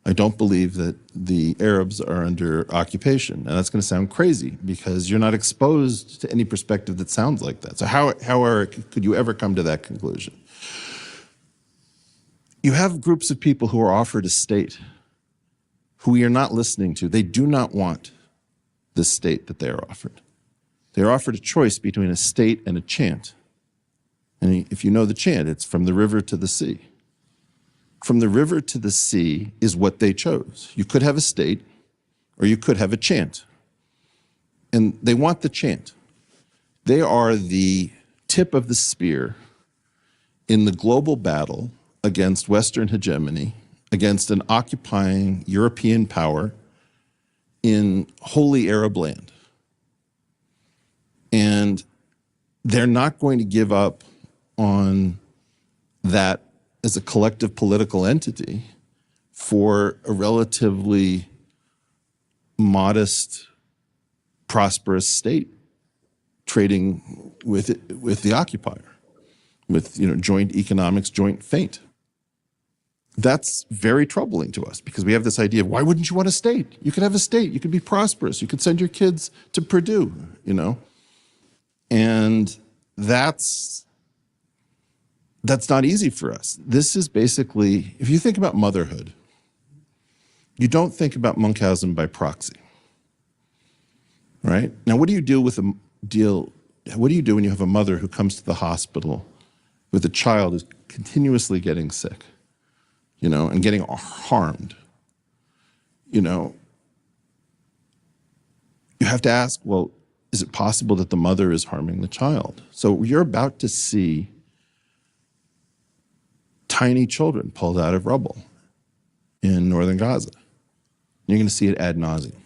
I don't believe that the Arabs are under occupation. And that's going to sound crazy because you're not exposed to any perspective that sounds like that. So how could you ever come to that conclusion? You have groups of people who are offered a state who we are not listening to. They do not want this state that they are offered. They are offered a choice between a state and a chant. And if you know the chant, it's from the river to the sea. From the river to the sea is what they chose. You could have a state or you could have a chant. And they want the chant. They are the tip of the spear in the global battle against Western hegemony, against an occupying European power in holy Arab land. And they're not going to give up on that as a collective political entity for a relatively modest, prosperous state trading with the occupier, with joint economics, joint fate. That's very troubling to us because we have this idea of why wouldn't you want a state? You could have a state, you could be prosperous, you could send your kids to Purdue, And that's not easy for us. This is basically, if you think about motherhood, you don't think about Munchausen by proxy, right? Now, what do you do when you have a mother who comes to the hospital with a child who's continuously getting sick, and getting harmed? You have to ask, well, is it possible that the mother is harming the child? So you're about to see tiny children pulled out of rubble in northern Gaza. You're going to see it ad nauseum.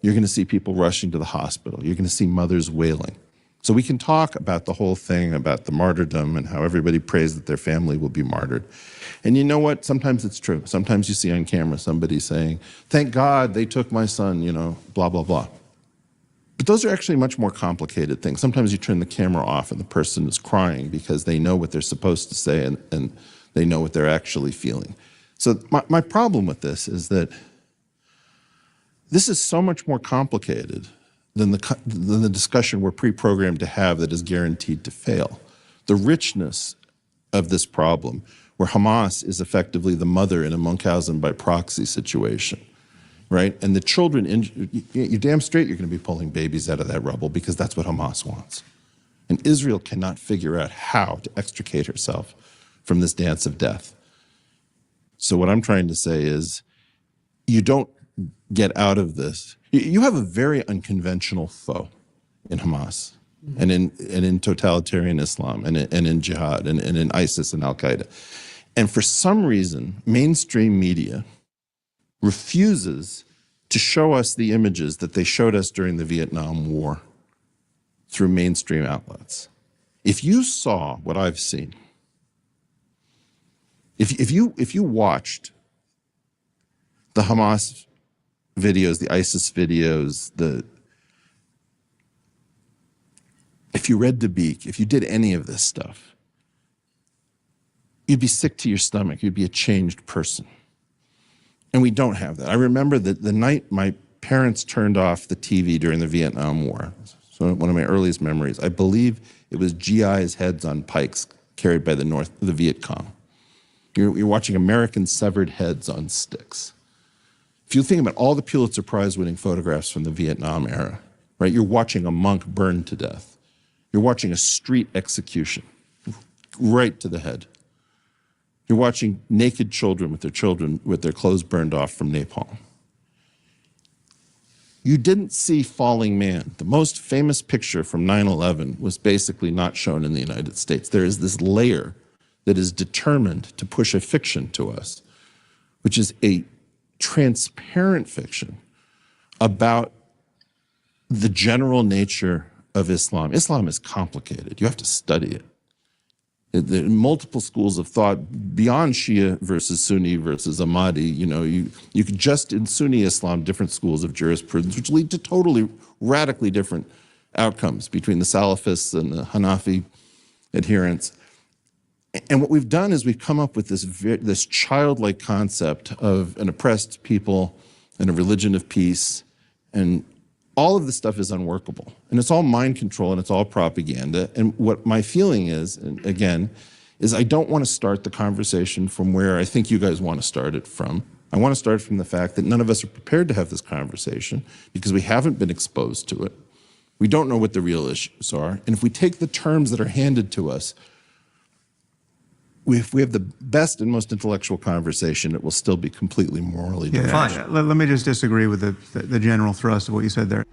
You're going to see people rushing to the hospital. You're going to see mothers wailing. So we can talk about the whole thing about the martyrdom and how everybody prays that their family will be martyred. And you know what? Sometimes it's true. Sometimes you see on camera somebody saying, thank God they took my son, blah, blah, blah. But those are actually much more complicated things. Sometimes you turn the camera off and the person is crying because they know what they're supposed to say and they know what they're actually feeling. So my problem with this is that this is so much more complicated than the discussion we're pre-programmed to have that is guaranteed to fail. The richness of this problem, where Hamas is effectively the mother in a Munchausen by proxy situation, right? And the children, you're damn straight you're going to be pulling babies out of that rubble because that's what Hamas wants. And Israel cannot figure out how to extricate herself from this dance of death. So what I'm trying to say is you don't get out of this. You have a very unconventional foe in Hamas and in totalitarian Islam and in jihad and in ISIS and Al-Qaeda. And for some reason, mainstream media refuses to show us the images that they showed us during the Vietnam War through mainstream outlets. If you saw what I've seen, if you watched the Hamas videos, the ISIS videos, if you read Dabiq, if you did any of this stuff, you'd be sick to your stomach. You'd be a changed person. And we don't have that. I remember that the night my parents turned off the TV during the Vietnam War, so one of my earliest memories, I believe it was GI's heads on pikes carried by the Viet Cong. You're watching American severed heads on sticks. If you think about all the Pulitzer Prize winning photographs from the Vietnam era, right? You're watching a monk burned to death. You're watching a street execution right to the head. You're watching naked children with their clothes burned off from napalm. You didn't see Falling Man. The most famous picture from 9/11 was basically not shown in the United States. There is this layer that is determined to push a fiction to us, which is a transparent fiction about the general nature of Islam. Islam is complicated. You have to study it. There are multiple schools of thought beyond Shia versus Sunni versus Ahmadi. You could just in Sunni Islam, different schools of jurisprudence, which lead to totally radically different outcomes between the Salafists and the Hanafi adherents. And what we've done is we've come up with this childlike concept of an oppressed people and a religion of peace, and all of this stuff is unworkable. And it's all mind control and it's all propaganda. And what my feeling is, and again, is I don't want to start the conversation from where I think you guys want to start it from. I want to start from the fact that none of us are prepared to have this conversation because we haven't been exposed to it. We don't know what the real issues are. And if we take the terms that are handed to us, if we have the best and most intellectual conversation, it will still be completely morally deranged. Fine. Let me just disagree with the general thrust of what you said there.